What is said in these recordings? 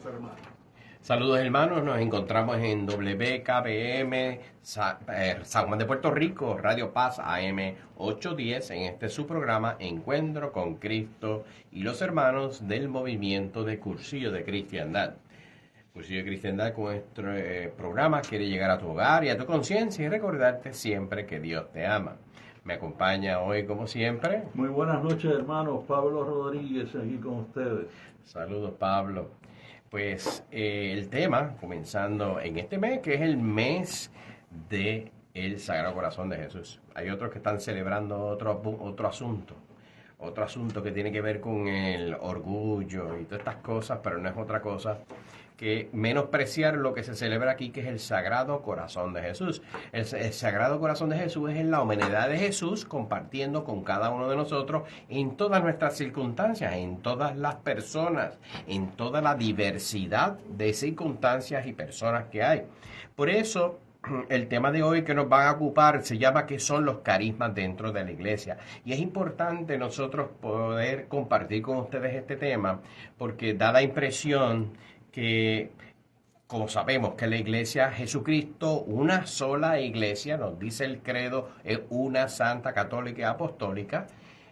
los hermanos. Saludos hermanos, nos encontramos en WKBM San Juan de Puerto Rico, Radio Paz AM 810 en este su programa Encuentro con Cristo y los hermanos del movimiento de Cursillo de Cristiandad. Cursillo de Cristiandad con nuestro programa quiere llegar a tu hogar y a tu conciencia y recordarte siempre que Dios te ama. Me acompaña hoy como siempre. Muy buenas noches hermanos, Pablo Rodríguez aquí con ustedes. Saludos Pablo. Pues el tema, comenzando en este mes, que es el mes de el Sagrado Corazón de Jesús. Hay otros que están celebrando otro asunto que tiene que ver con el orgullo y todas estas cosas, pero no es otra cosa que menospreciar lo que se celebra aquí, que es el Sagrado Corazón de Jesús. El Sagrado Corazón de Jesús es la humanidad de Jesús compartiendo con cada uno de nosotros en todas nuestras circunstancias, en todas las personas, en toda la diversidad de circunstancias y personas que hay. Por eso, el tema de hoy que nos va a ocupar se llama ¿qué son los carismas dentro de la iglesia? Y es importante nosotros poder compartir con ustedes este tema porque da la impresión que, como sabemos que la iglesia Jesucristo, una sola iglesia, nos dice el credo, es una santa, católica y apostólica,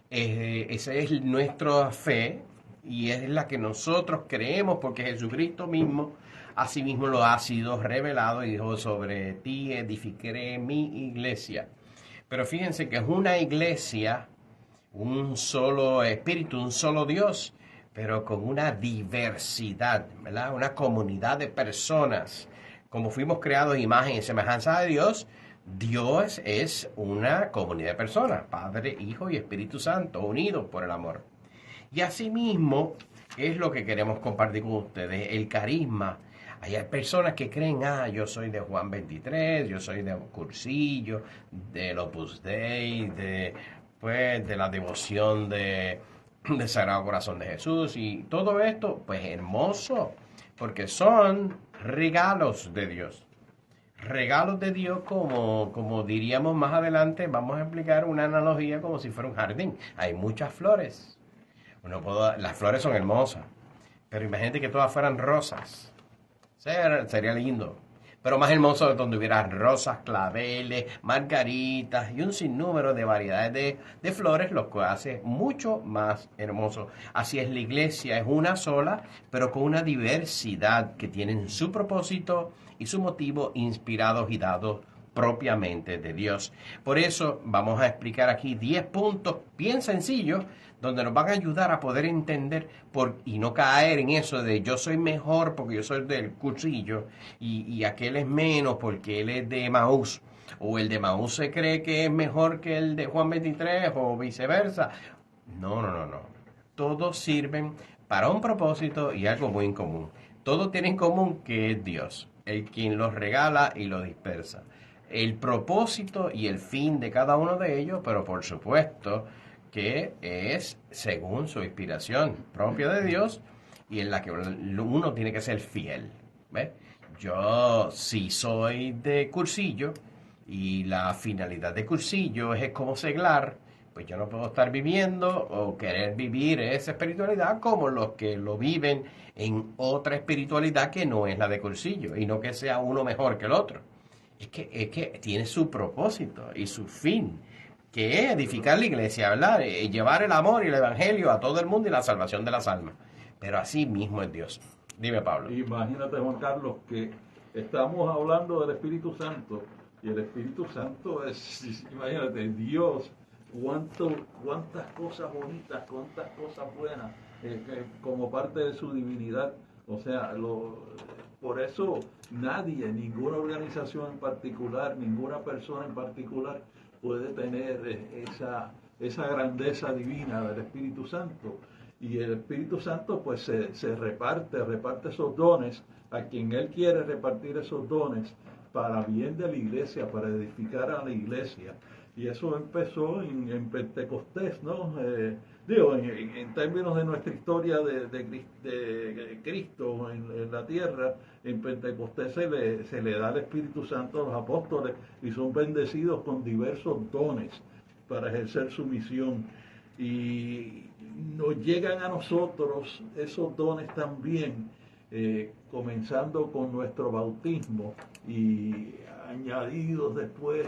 esa es nuestra fe y es la que nosotros creemos porque Jesucristo mismo, asimismo lo ha sido revelado y dijo sobre ti edificaré mi iglesia. Pero fíjense que es una iglesia, un solo espíritu, un solo Dios, pero con una diversidad, ¿verdad? Una comunidad de personas. Como fuimos creados imagen y semejanza de Dios, Dios es una comunidad de personas, Padre, Hijo y Espíritu Santo, unidos por el amor. Y asimismo, es lo que queremos compartir con ustedes, el carisma. Hay personas que creen, yo soy de Juan 23, yo soy de Cursillo, del Opus Dei, de la devoción del Sagrado Corazón de Jesús y todo esto, pues hermoso, porque son regalos de Dios. Regalos de Dios como diríamos más adelante, vamos a explicar una analogía como si fuera un jardín. Hay muchas flores. Las flores son hermosas, pero imagínate que todas fueran rosas. Sería lindo. Pero más hermoso es donde hubiera rosas, claveles, margaritas y un sinnúmero de variedades de flores, lo que hace mucho más hermoso. Así es la iglesia, es una sola, pero con una diversidad que tienen su propósito y su motivo inspirados y dados propiamente de Dios. Por eso vamos a explicar aquí 10 puntos bien sencillos donde nos van a ayudar a poder entender y no caer en eso de yo soy mejor porque yo soy del Cursillo y aquel es menos porque él es de Emaús, o el de Emaús se cree que es mejor que el de Juan 23 o viceversa. No. Todos sirven para un propósito y algo muy en común. Todos tienen en común que es Dios, el quien los regala y los dispersa. El propósito y el fin de cada uno de ellos, pero por supuesto que es según su inspiración propia de Dios y en la que uno tiene que ser fiel. ¿Ves? Yo si soy de Cursillo y la finalidad de Cursillo es como seglar, pues yo no puedo estar viviendo o querer vivir esa espiritualidad como los que lo viven en otra espiritualidad que no es la de Cursillo y no que sea uno mejor que el otro. Es que tiene su propósito y su fin, que es edificar la iglesia, ¿verdad? Llevar el amor y el evangelio a todo el mundo y la salvación de las almas. Pero así mismo es Dios. Dime, Pablo. Imagínate, Juan Carlos, que estamos hablando del Espíritu Santo y el Espíritu Santo es, imagínate, Dios, cuántas cosas bonitas, cuántas cosas buenas como parte de su divinidad. O sea, por eso nadie, ninguna organización en particular, ninguna persona en particular puede tener esa grandeza divina del Espíritu Santo. Y el Espíritu Santo pues se reparte esos dones a quien Él quiere repartir esos dones para bien de la iglesia, para edificar a la iglesia. Y eso empezó en Pentecostés, ¿no? En términos de nuestra historia de Cristo en la tierra, en Pentecostés se le da el Espíritu Santo a los apóstoles y son bendecidos con diversos dones para ejercer su misión. Y nos llegan a nosotros esos dones también comenzando con nuestro bautismo y añadidos después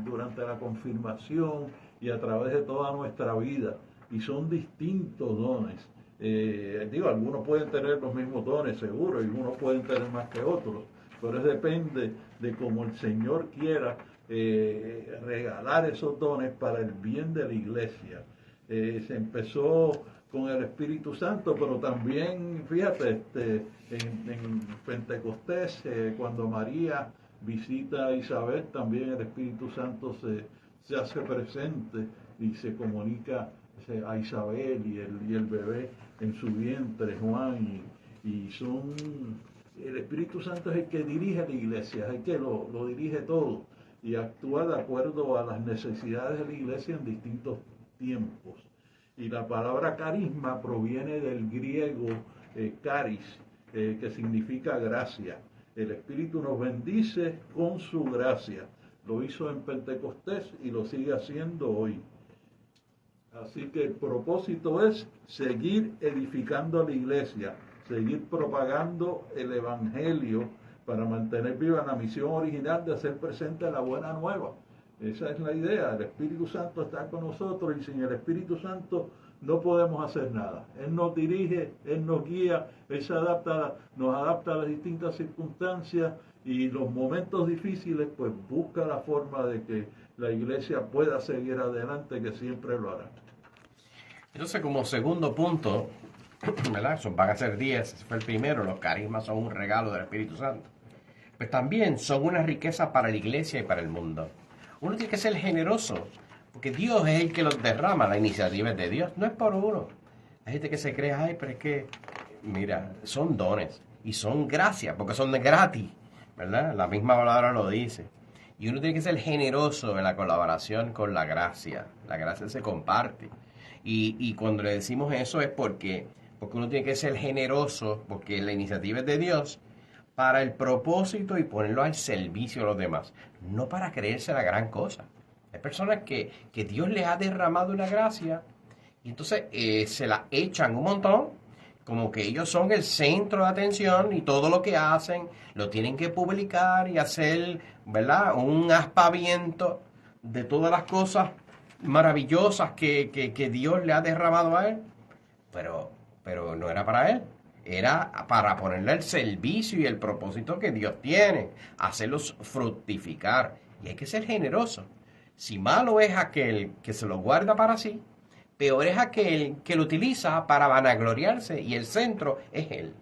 durante la confirmación y a través de toda nuestra vida. Y son distintos dones. Algunos pueden tener los mismos dones, seguro, y unos pueden tener más que otros, pero depende de cómo el Señor quiera regalar esos dones para el bien de la iglesia. Se empezó con el Espíritu Santo, pero también, fíjate, en Pentecostés, cuando María visita a Isabel, también el Espíritu Santo se hace presente y se comunica a Isabel y el bebé en su vientre, Juan, y el Espíritu Santo es el que dirige la iglesia, es el que lo dirige todo y actúa de acuerdo a las necesidades de la iglesia en distintos tiempos. Y la palabra carisma proviene del griego caris, que significa gracia. El Espíritu nos bendice con su gracia. Lo hizo en Pentecostés y lo sigue haciendo hoy. Así que el propósito es seguir edificando la iglesia, seguir propagando el Evangelio para mantener viva la misión original de hacer presente la buena nueva. Esa es la idea. El Espíritu Santo está con nosotros y sin el Espíritu Santo no podemos hacer nada. Él nos dirige, Él nos guía, Él nos adapta a las distintas circunstancias y los momentos difíciles, pues busca la forma de que la iglesia pueda seguir adelante, que siempre lo hará. Entonces, como segundo punto, ¿verdad? Van a ser 10, ese fue el primero, los carismas son un regalo del Espíritu Santo. Pues también son una riqueza para la iglesia y para el mundo. Uno tiene que ser generoso, porque Dios es el que los derrama, la iniciativa es de Dios, no es por uno. Hay gente que se cree, ay, pero es que, mira, son dones y son gracias, porque son de gratis, ¿verdad? La misma palabra lo dice. Y uno tiene que ser generoso en la colaboración con la gracia. La gracia se comparte. Y cuando le decimos eso es porque uno tiene que ser generoso, porque la iniciativa es de Dios, para el propósito y ponerlo al servicio de los demás, no para creerse la gran cosa. Hay personas que Dios les ha derramado una gracia y entonces se la echan un montón, como que ellos son el centro de atención y todo lo que hacen lo tienen que publicar y hacer, ¿verdad?, un aspaviento de todas las cosas maravillosas que Dios le ha derramado a él, pero no era para él, era para ponerle el servicio y el propósito que Dios tiene, hacerlos fructificar, y hay que ser generoso. Si malo es aquel que se lo guarda para sí, peor es aquel que lo utiliza para vanagloriarse y el centro es él.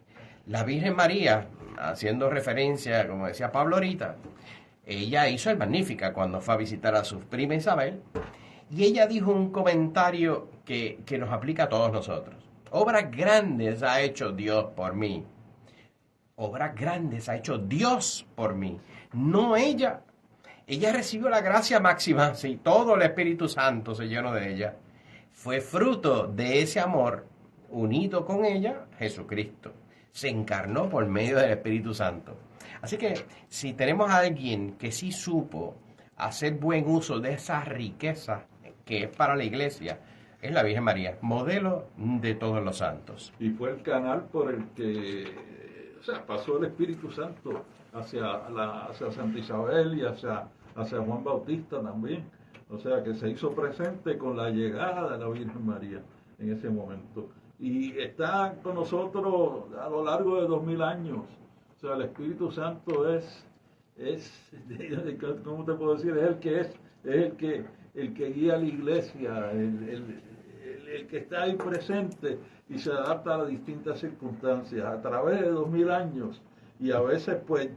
La Virgen María, haciendo referencia, como decía Pablo ahorita, ella hizo el Magnífica cuando fue a visitar a su prima Isabel, y ella dijo un comentario que nos aplica a todos nosotros. Obras grandes ha hecho Dios por mí. Obras grandes ha hecho Dios por mí. No ella. Ella recibió la gracia máxima. Sí, todo el Espíritu Santo se llenó de ella. Fue fruto de ese amor unido con ella, Jesucristo. Se encarnó por medio del Espíritu Santo. Así que si tenemos a alguien que sí supo hacer buen uso de esa riqueza que es para la iglesia, es la Virgen María, modelo de todos los santos. Y fue el canal por el que pasó el Espíritu Santo hacia Santa Isabel y hacia Juan Bautista también. O sea, que se hizo presente con la llegada de la Virgen María en ese momento. Y está con nosotros a lo largo de 2000 años. O sea, el Espíritu Santo es ¿cómo te puedo decir? Es el que guía a la iglesia, el que está ahí presente y se adapta a las distintas circunstancias a través de 2000 años. Y a veces pues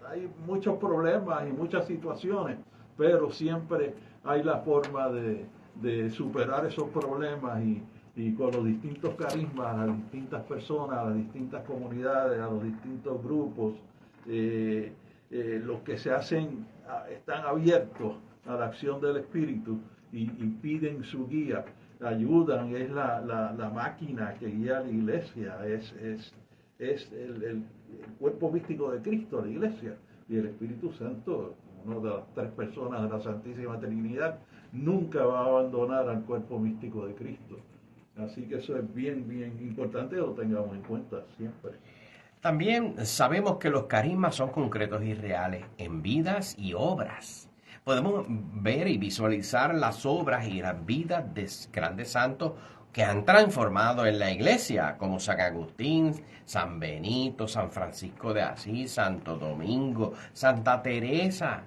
hay muchos problemas y muchas situaciones, pero siempre hay la forma de superar esos problemas y con los distintos carismas, a las distintas personas, a las distintas comunidades, a los distintos grupos, los que se hacen, están abiertos a la acción del Espíritu y piden su guía, ayudan, es la máquina que guía a la iglesia, es el cuerpo místico de Cristo, la iglesia, y el Espíritu Santo, una de las tres personas de la Santísima Trinidad, nunca va a abandonar al cuerpo místico de Cristo. Así que eso es bien, bien importante que lo tengamos en cuenta siempre. También sabemos que los carismas son concretos y reales en vidas y obras. Podemos ver y visualizar las obras y las vidas de grandes santos que han transformado en la iglesia, como San Agustín, San Benito, San Francisco de Asís, Santo Domingo, Santa Teresa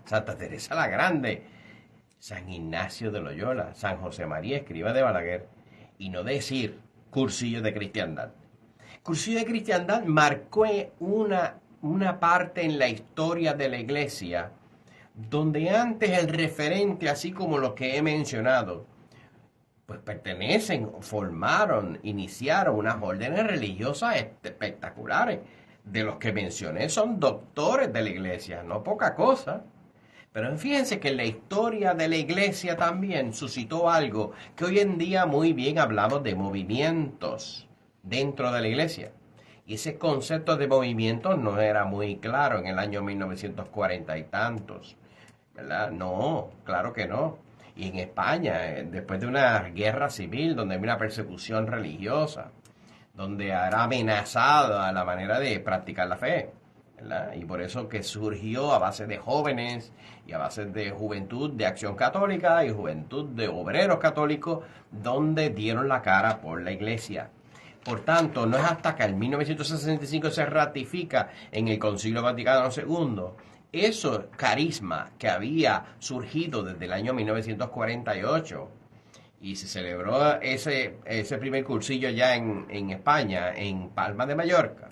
la Grande, San Ignacio de Loyola, San José María Escriba de Balaguer, y no decir Cursillo de Cristiandad. Cursillo de Cristiandad marcó una parte en la historia de la iglesia donde antes el referente, así como los que he mencionado, pues iniciaron unas órdenes religiosas espectaculares. De los que mencioné son doctores de la iglesia, no poca cosa. Pero fíjense que en la historia de la iglesia también suscitó algo que hoy en día muy bien hablamos de movimientos dentro de la iglesia. Y ese concepto de movimiento no era muy claro en el año 1940 y tantos, ¿verdad? No, claro que no. Y en España, después de una guerra civil, donde había una persecución religiosa, donde era amenazada la manera de practicar la fe, ¿verdad? Y por eso que surgió a base de jóvenes y a base de juventud de Acción Católica y juventud de obreros católicos, donde dieron la cara por la iglesia. Por tanto, no es hasta que en 1965 se ratifica en el Concilio Vaticano II eso carisma que había surgido desde el año 1948 y se celebró ese primer cursillo ya en España, en Palma de Mallorca,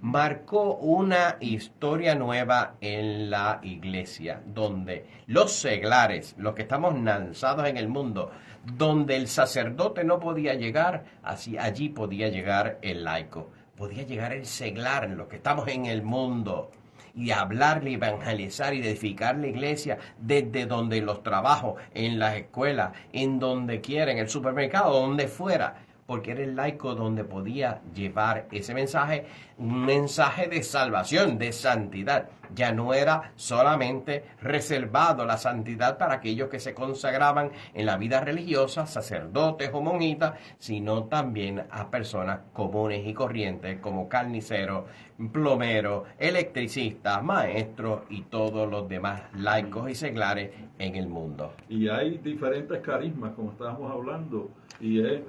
marcó una historia nueva en la iglesia, donde los seglares, los que estamos lanzados en el mundo, donde el sacerdote no podía llegar, allí podía llegar el laico, podía llegar el seglar, los que estamos en el mundo, y hablarle, evangelizar y edificar la iglesia desde donde los trabajos, en las escuelas, en donde quiera, en el supermercado, donde fuera, porque era el laico donde podía llevar ese mensaje, un mensaje de salvación, de santidad. Ya no era solamente reservado la santidad para aquellos que se consagraban en la vida religiosa, sacerdotes o monjitas, sino también a personas comunes y corrientes como carniceros, plomeros, electricistas, maestros y todos los demás laicos y seglares en el mundo. Y hay diferentes carismas, como estábamos hablando, y es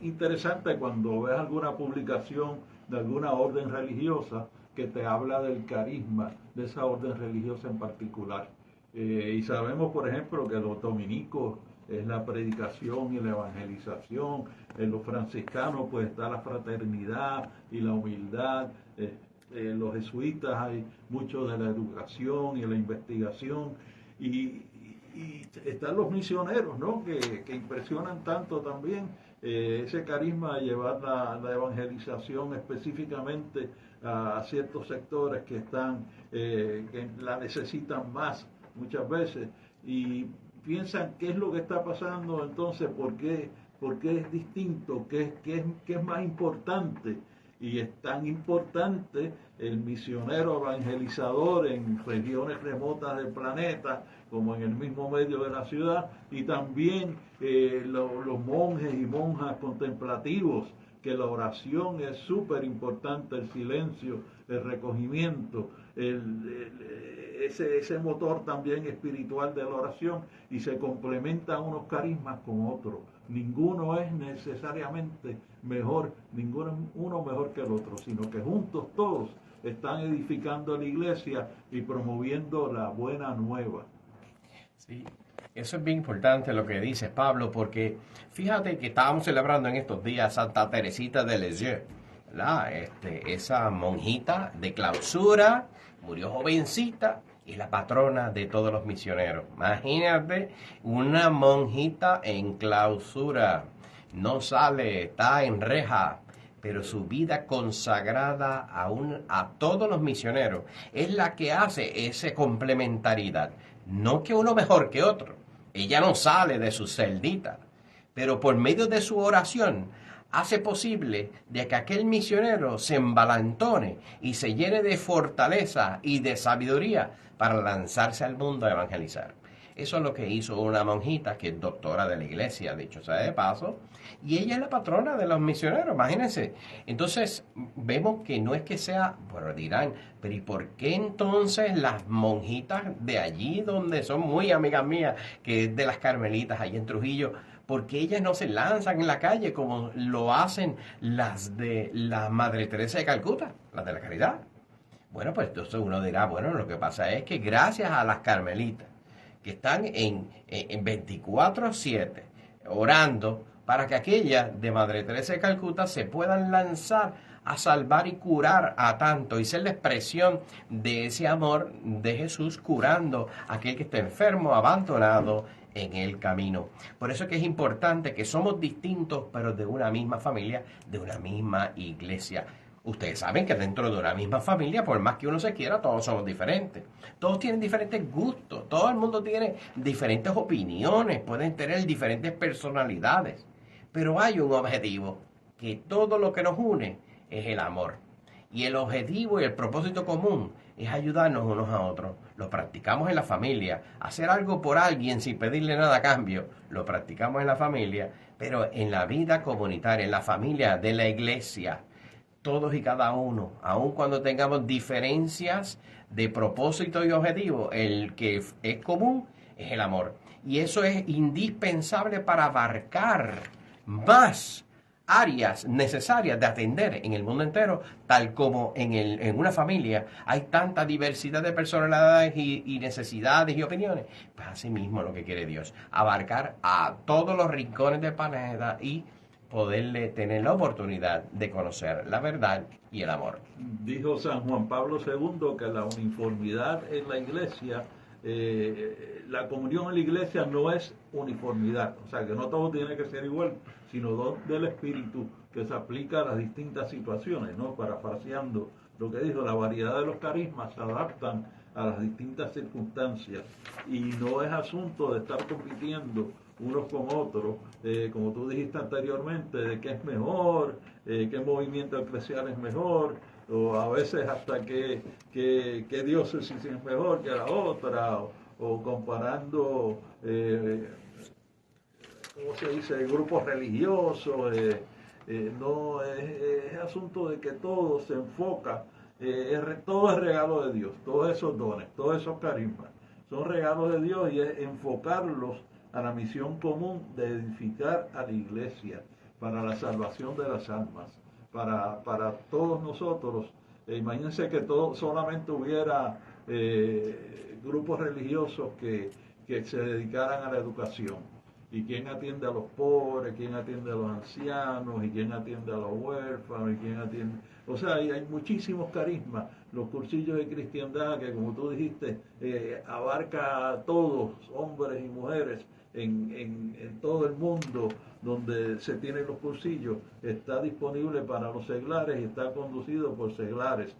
interesante cuando ves alguna publicación de alguna orden religiosa que te habla del carisma de esa orden religiosa en particular. Y sabemos, por ejemplo, que los dominicos es la predicación y la evangelización, en los franciscanos pues está la fraternidad y la humildad, los jesuitas hay mucho de la educación y la investigación, y están los misioneros, ¿no? que impresionan tanto también, ese carisma de llevar la evangelización específicamente a ciertos sectores que la necesitan más muchas veces, y piensan qué es lo que está pasando entonces, por qué es distinto, qué es más importante. Y es tan importante el misionero evangelizador en regiones remotas del planeta como en el mismo medio de la ciudad, y también los monjes y monjas contemplativos, que la oración es súper importante, el silencio, el recogimiento, ese motor también espiritual de la oración, y se complementan unos carismas con otros. Ninguno es necesariamente mejor, uno mejor que el otro, sino que juntos todos están edificando la iglesia y promoviendo la buena nueva. Sí, eso es bien importante lo que dice Pablo, porque fíjate que estábamos celebrando en estos días Santa Teresita de Lisieux, ¿verdad? Esa monjita de clausura, murió jovencita, y la patrona de todos los misioneros. Imagínate, una monjita en clausura, no sale, está en reja, pero su vida consagrada a todos los misioneros es la que hace esa complementariedad. No que uno mejor que otro, ella no sale de su celdita, pero por medio de su oración hace posible de que aquel misionero se embalantone y se llene de fortaleza y de sabiduría para lanzarse al mundo a evangelizar. Eso es lo que hizo una monjita que es doctora de la iglesia, dicho sea de paso, y ella es la patrona de los misioneros, imagínense. Entonces, vemos que no es que sea, bueno, dirán, pero ¿y por qué entonces las monjitas de allí, donde son muy amigas mías, que es de las carmelitas, allí en Trujillo, por qué ellas no se lanzan en la calle como lo hacen las de la Madre Teresa de Calcuta, las de la caridad? Bueno, pues entonces uno dirá, bueno, lo que pasa es que gracias a las carmelitas, que están en 24/7 orando para que aquellas de Madre Teresa de Calcuta se puedan lanzar a salvar y curar a tanto y ser la expresión de ese amor de Jesús curando a aquel que está enfermo, abandonado en el camino. Por eso es que es importante que somos distintos, pero de una misma familia, de una misma iglesia. Ustedes saben que dentro de una misma familia, por más que uno se quiera, todos somos diferentes. Todos tienen diferentes gustos, todo el mundo tiene diferentes opiniones, pueden tener diferentes personalidades. Pero hay un objetivo, que todo lo que nos une es el amor. Y el objetivo y el propósito común es ayudarnos unos a otros. Lo practicamos en la familia. Hacer algo por alguien sin pedirle nada a cambio, lo practicamos en la familia. Pero en la vida comunitaria, en la familia de la iglesia, todos y cada uno, aun cuando tengamos diferencias de propósito y objetivo, el que es común es el amor. Y eso es indispensable para abarcar más áreas necesarias de atender en el mundo entero, tal como en una familia hay tanta diversidad de personalidades y necesidades y opiniones. Pues así mismo lo que quiere Dios, abarcar a todos los rincones del planeta y poderle tener la oportunidad de conocer la verdad y el amor. Dijo San Juan Pablo II que la uniformidad en la iglesia, la comunión en la iglesia no es uniformidad, o sea que no todo tiene que ser igual, sino don del Espíritu que se aplica a las distintas situaciones, ¿no? Parafraseando lo que dijo, la variedad de los carismas se adaptan a las distintas circunstancias y no es asunto de estar compitiendo unos con otros, como tú dijiste anteriormente, de qué es mejor, qué movimiento eclesial es mejor, o a veces hasta qué diócesis es mejor que la otra, o comparando, ¿cómo se dice?, grupos religiosos. No, es asunto de que todo se enfoca, todo es regalo de Dios, todos esos dones, todos esos carismas, son regalos de Dios y es enfocarlos a la misión común de edificar a la iglesia para la salvación de las almas, para todos nosotros. Imagínense que solamente hubiera grupos religiosos que se dedicaran a la educación. ¿Y quién atiende a los pobres? ¿Quién atiende a los ancianos? ¿Y quién atiende a los huérfanos? ¿Y quién atiende? O sea, hay muchísimos carismas. Los cursillos de cristiandad que, como tú dijiste, abarca a todos, hombres y mujeres, en todo el mundo donde se tienen los cursillos, está disponible para los seglares y está conducido por seglares.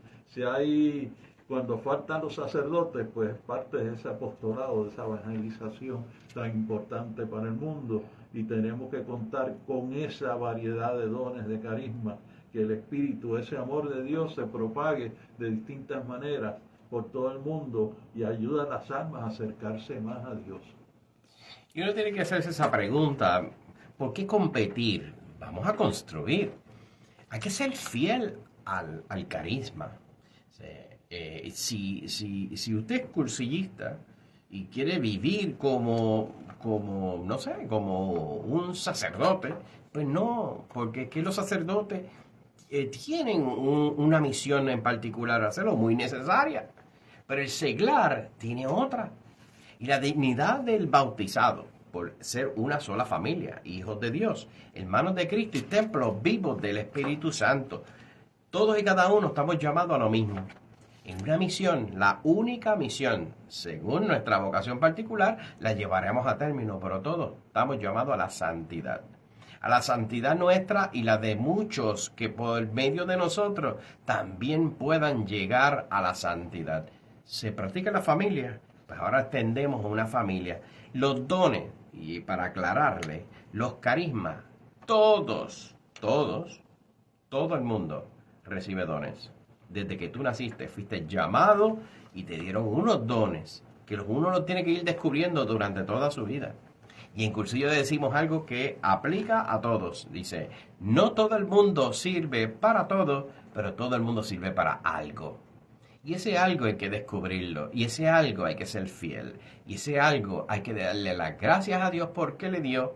Cuando faltan los sacerdotes, pues parte de ese apostolado, de esa evangelización tan importante para el mundo, y tenemos que contar con esa variedad de dones, de carisma, que el Espíritu, ese amor de Dios se propague de distintas maneras por todo el mundo y ayuda a las almas a acercarse más a Dios. Y uno tiene que hacerse esa pregunta, ¿por qué competir? Vamos a construir. Hay que ser fiel al carisma. Si usted es cursillista y quiere vivir como no sé, como un sacerdote, pues no, porque es que los sacerdotes tienen una misión en particular, hacerlo muy necesaria, pero el seglar tiene otra. Y la dignidad del bautizado, por ser una sola familia, hijos de Dios, hermanos de Cristo y templos vivos del Espíritu Santo. Todos y cada uno estamos llamados a lo mismo. En una misión, la única misión, según nuestra vocación particular, la llevaremos a término, pero todos estamos llamados a la santidad. A la santidad nuestra y la de muchos que por medio de nosotros también puedan llegar a la santidad. ¿Se practica en la familia? Pues ahora extendemos una familia. Los dones, y para aclararle, los carismas, todo el mundo recibe dones. Desde que tú naciste fuiste llamado y te dieron unos dones que uno lo tiene que ir descubriendo durante toda su vida. Y en Cursillo decimos algo que aplica a todos. Dice, no todo el mundo sirve para todo, pero todo el mundo sirve para algo. Y ese algo hay que descubrirlo, y ese algo hay que ser fiel, y ese algo hay que darle las gracias a Dios porque le dio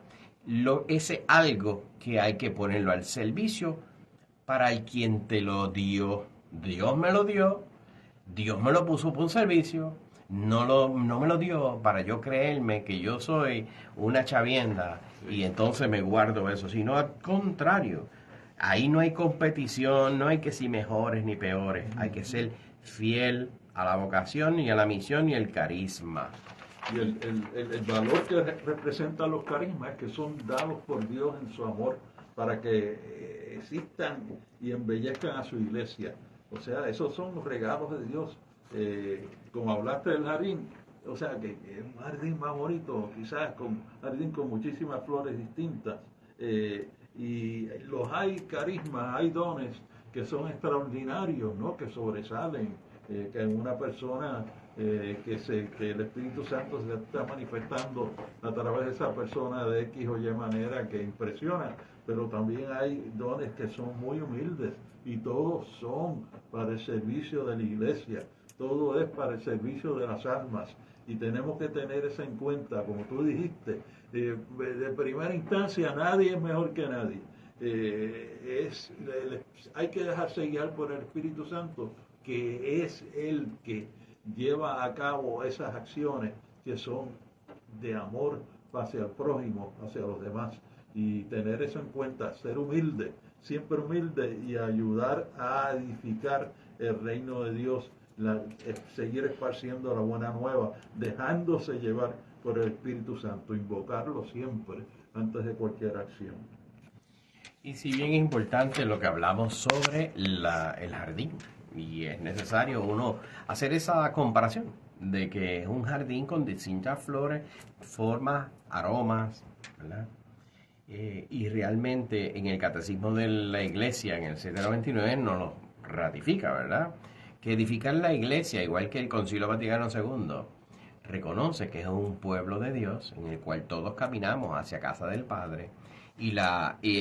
ese algo que hay que ponerlo al servicio para el quien te lo dio. Dios me lo dio, Dios me lo puso por un servicio, no me lo dio para yo creerme que yo soy una chavienda y entonces me guardo eso, sino al contrario. Ahí no hay competición, no hay que ser mejores ni peores, hay que ser fiel a la vocación y a la misión y el carisma. Y el valor que representan los carismas es que son dados por Dios en su amor para que existan y embellezcan a su iglesia. O sea, esos son los regalos de Dios. Como hablaste del jardín, o sea, que es un jardín más bonito, quizás un jardín con muchísimas flores distintas. Y los hay carismas, hay dones que son extraordinarios, ¿no? Que sobresalen, que en una persona que el Espíritu Santo se está manifestando a través de esa persona de X o Y manera que impresiona, pero también hay dones que son muy humildes y todos son para el servicio de la iglesia, todo es para el servicio de las almas y tenemos que tener eso en cuenta, como tú dijiste, de primera instancia nadie es mejor que nadie. Hay que dejarse guiar por el Espíritu Santo, que es el que lleva a cabo esas acciones que son de amor hacia el prójimo, hacia los demás, y tener eso en cuenta, ser humilde, siempre humilde y ayudar a edificar el reino de Dios, seguir esparciendo la buena nueva, dejándose llevar por el Espíritu Santo, invocarlo siempre antes de cualquier acción. Y si bien es importante lo que hablamos sobre el jardín, y es necesario uno hacer esa comparación de que es un jardín con distintas flores, formas, aromas, ¿verdad? Y realmente en el Catecismo de la Iglesia, en el 799, nos lo ratifica, ¿verdad? Que edificar la Iglesia, igual que el Concilio Vaticano II, reconoce que es un pueblo de Dios en el cual todos caminamos hacia casa del Padre y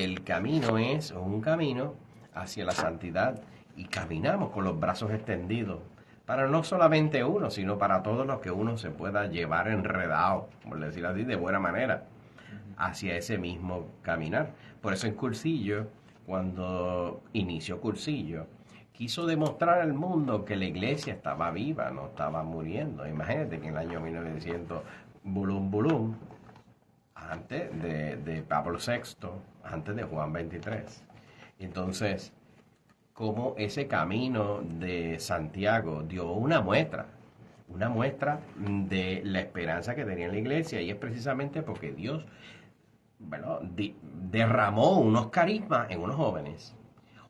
el camino es un camino hacia la santidad y caminamos con los brazos extendidos para no solamente uno, sino para todos los que uno se pueda llevar enredado, por decirlo así, de buena manera, hacia ese mismo caminar. Por eso en Cursillo, cuando inició Cursillo, quiso demostrar al mundo que la iglesia estaba viva, no estaba muriendo. Imagínate que en el año 1900, bulum, antes de Pablo VI, antes de Juan XXIII. Entonces, como ese camino de Santiago dio una muestra de la esperanza que tenía la iglesia, y es precisamente porque Dios, bueno, derramó unos carismas en unos jóvenes.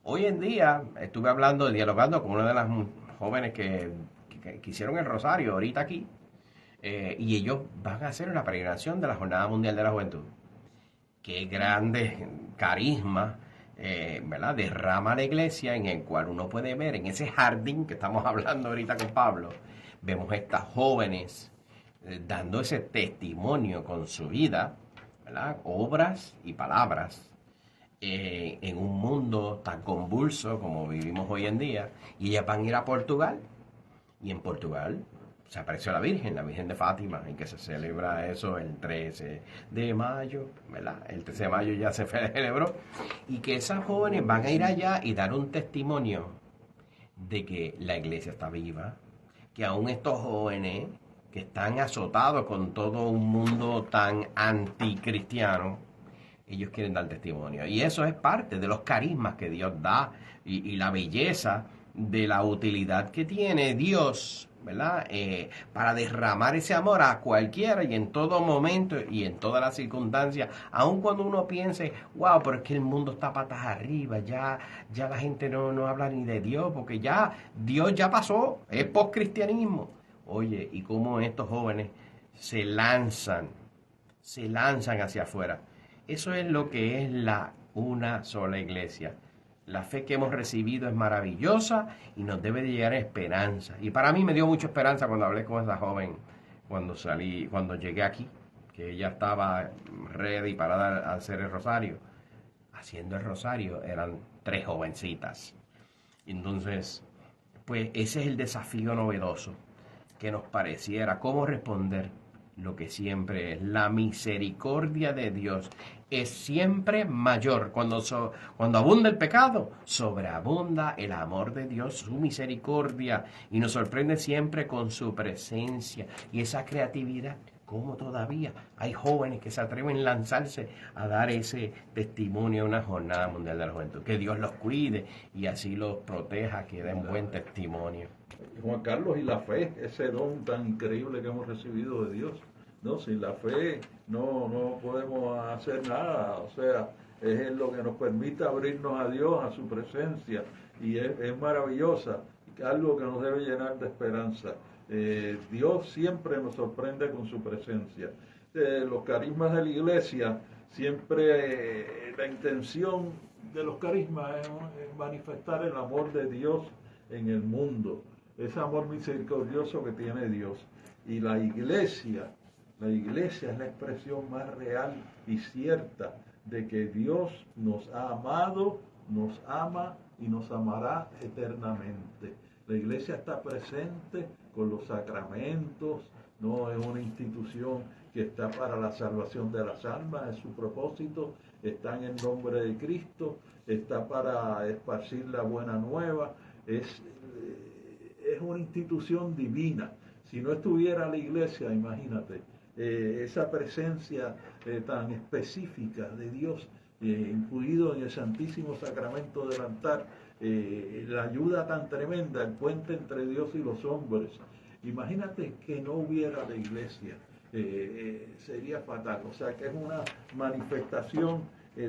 Hoy en día estuve dialogando con una de las jóvenes que hicieron el Rosario ahorita aquí, y ellos van a hacer una peregrinación de la Jornada Mundial de la Juventud. Qué grande carisma, ¿verdad? Derrama la iglesia, en el cual uno puede ver en ese jardín que estamos hablando ahorita con Pablo, vemos estas jóvenes dando ese testimonio con su vida, ¿verdad? Obras y palabras, en un mundo tan convulso como vivimos hoy en día, y ellas van a ir a Portugal, y en Portugal se apareció la Virgen de Fátima, en que se celebra eso el 13 de mayo, ¿verdad? El 13 de mayo ya se celebró, y que esas jóvenes van a ir allá y dar un testimonio de que la iglesia está viva, que aún estos jóvenes que están azotados con todo un mundo tan anticristiano, ellos quieren dar testimonio. Y eso es parte de los carismas que Dios da y la belleza de la utilidad que tiene Dios, ¿verdad? Para derramar ese amor a cualquiera y en todo momento y en todas las circunstancias, aun cuando uno piense, wow, pero es que el mundo está patas arriba, ya la gente no habla ni de Dios, porque ya Dios ya pasó, es postcristianismo. Oye, y cómo estos jóvenes se lanzan hacia afuera. Eso es lo que es una sola iglesia. La fe que hemos recibido es maravillosa y nos debe de llegar esperanza. Y para mí me dio mucha esperanza cuando hablé con esa joven cuando llegué aquí, que ella estaba ready para hacer el rosario. Haciendo el rosario eran 3 jovencitas. Entonces, pues ese es el desafío novedoso que nos pareciera, cómo responder lo que siempre es. La misericordia de Dios es siempre mayor. Cuando abunda el pecado, sobreabunda el amor de Dios, su misericordia, y nos sorprende siempre con su presencia y esa creatividad. Como todavía hay jóvenes que se atreven a lanzarse a dar ese testimonio a una jornada mundial de la juventud. Que Dios los cuide y así los proteja, que den buen testimonio. Juan Carlos, y la fe, ese don tan increíble que hemos recibido de Dios, ¿no? Sin la fe no podemos hacer nada, o sea, es lo que nos permite abrirnos a Dios, a su presencia, y es maravillosa, algo que nos debe llenar de esperanza. Dios siempre nos sorprende con su presencia. Los carismas de la iglesia, siempre la intención de los carismas es manifestar el amor de Dios en el mundo, ese amor misericordioso que tiene Dios. Y la iglesia es la expresión más real y cierta de que Dios nos ha amado, nos ama y nos amará eternamente. La iglesia está presente con los sacramentos, no es una institución que está para la salvación de las almas, es su propósito, está en el nombre de Cristo, está para esparcir la buena nueva, es una institución divina. Si no estuviera la iglesia, imagínate, esa presencia tan específica de Dios, incluido en el Santísimo Sacramento del altar, la ayuda tan tremenda, el puente entre Dios y los hombres. Imagínate que no hubiera la iglesia, sería fatal. O sea que es una manifestación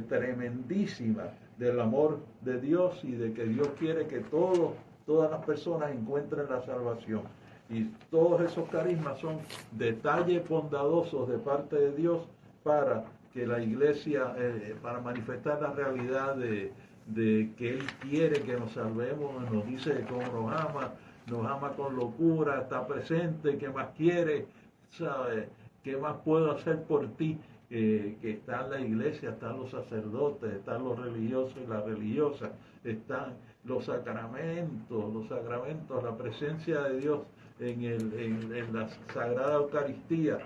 tremendísima del amor de Dios y de que Dios quiere que todas las personas encuentren la salvación. Y todos esos carismas son detalles bondadosos de parte de Dios para que la iglesia, para manifestar la realidad de que Él quiere que nos salvemos, nos dice cómo nos ama con locura, está presente, ¿qué más quiere? ¿Sabe? ¿Qué más puedo hacer por ti? Que está en la iglesia, están los sacerdotes, están los religiosos y las religiosas, están los sacramentos, la presencia de Dios en la Sagrada Eucaristía,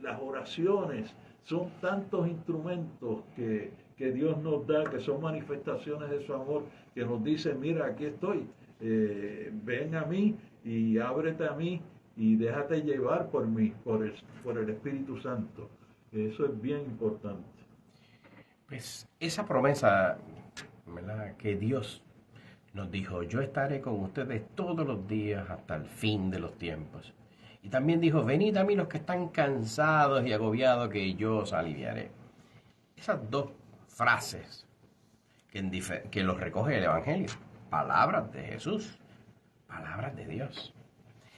las oraciones, son tantos instrumentos que Dios nos da, que son manifestaciones de su amor, que nos dice, mira, aquí estoy, ven a mí y ábrete a mí y déjate llevar por mí, por el Espíritu Santo. Eso es bien importante. Pues esa promesa, ¿verdad?, que Dios nos dijo, yo estaré con ustedes todos los días hasta el fin de los tiempos. Y también dijo, venid a mí los que están cansados y agobiados, que yo os aliviaré. Esas dos frases que los recoge el Evangelio, palabras de Jesús, palabras de Dios,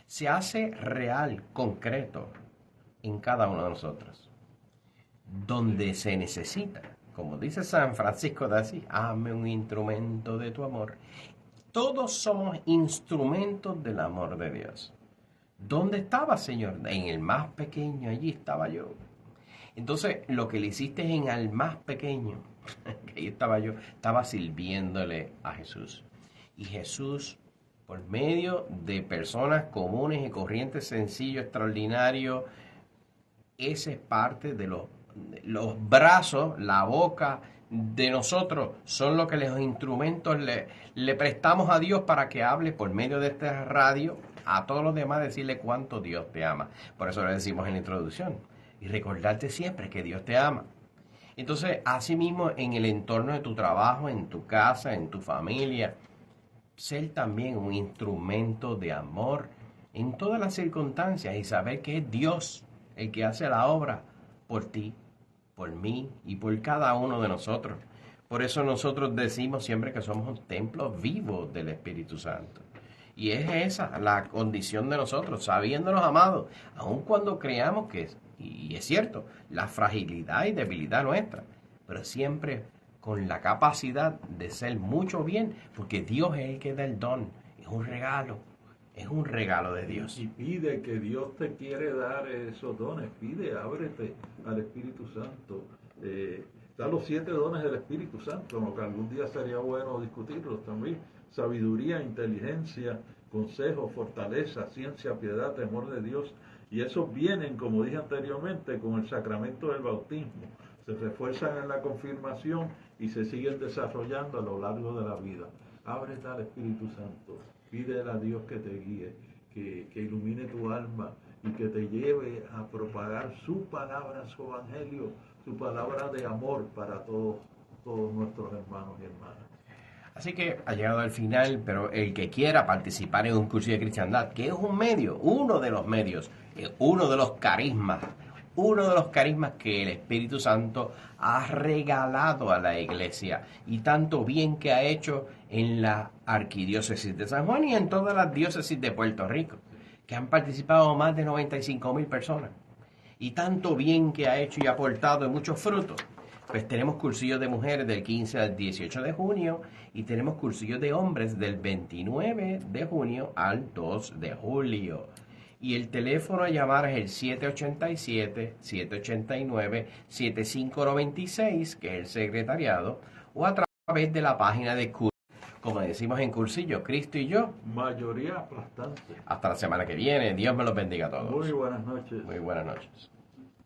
se hace real, concreto en cada uno de nosotros. Donde se necesita, como dice San Francisco de Asís, hazme un instrumento de tu amor. Todos somos instrumentos del amor de Dios. ¿Dónde estaba, Señor? En el más pequeño, allí estaba yo. Entonces, lo que le hiciste en el más pequeño, que ahí estaba yo, estaba sirviéndole a Jesús. Y Jesús, por medio de personas comunes y corrientes, sencillo, extraordinario, ese es parte de los brazos, la boca de nosotros, son lo que los instrumentos le prestamos a Dios para que hable por medio de esta radio a todos los demás, decirle cuánto Dios te ama. Por eso le decimos en la introducción. Y recordarte siempre que Dios te ama. Entonces, asimismo, en el entorno de tu trabajo, en tu casa, en tu familia, ser también un instrumento de amor en todas las circunstancias y saber que es Dios el que hace la obra por ti, por mí y por cada uno de nosotros. Por eso nosotros decimos siempre que somos un templo vivo del Espíritu Santo. Y es esa la condición de nosotros, sabiéndonos amados, aun cuando creamos que, y es cierto, la fragilidad y debilidad nuestra, pero siempre con la capacidad de ser mucho bien, porque Dios es el que da el don, es un regalo, Es un regalo de Dios. Y pide que Dios te quiere dar esos dones. Pide, ábrete al Espíritu Santo. Están los 7 dones del Espíritu Santo, lo que algún día sería bueno discutirlos también. Sabiduría, inteligencia, consejo, fortaleza, ciencia, piedad, temor de Dios. Y esos vienen, como dije anteriormente, con el sacramento del bautismo. Se refuerzan en la confirmación y se siguen desarrollando a lo largo de la vida. Ábrete al Espíritu Santo. Pídele a Dios que te guíe, que ilumine tu alma y que te lleve a propagar su palabra, su evangelio, su palabra de amor para todos nuestros hermanos y hermanas. Así que ha llegado al final, pero el que quiera participar en un curso de cristiandad, que es un medio, uno de los medios, uno de los carismas que el Espíritu Santo ha regalado a la iglesia y tanto bien que ha hecho en la arquidiócesis de San Juan y en todas las diócesis de Puerto Rico, que han participado más de 95,000 personas y tanto bien que ha hecho y ha aportado en muchos frutos. Pues tenemos cursillos de mujeres del 15 al 18 de junio y tenemos cursillos de hombres del 29 de junio al 2 de julio. Y el teléfono a llamar es el 787-789-7596, que es el secretariado, o a través de la página de curso, como decimos en cursillo, Cristo y yo. Mayoría aplastante. Hasta la semana que viene. Dios me los bendiga a todos. Muy buenas noches. Muy buenas noches.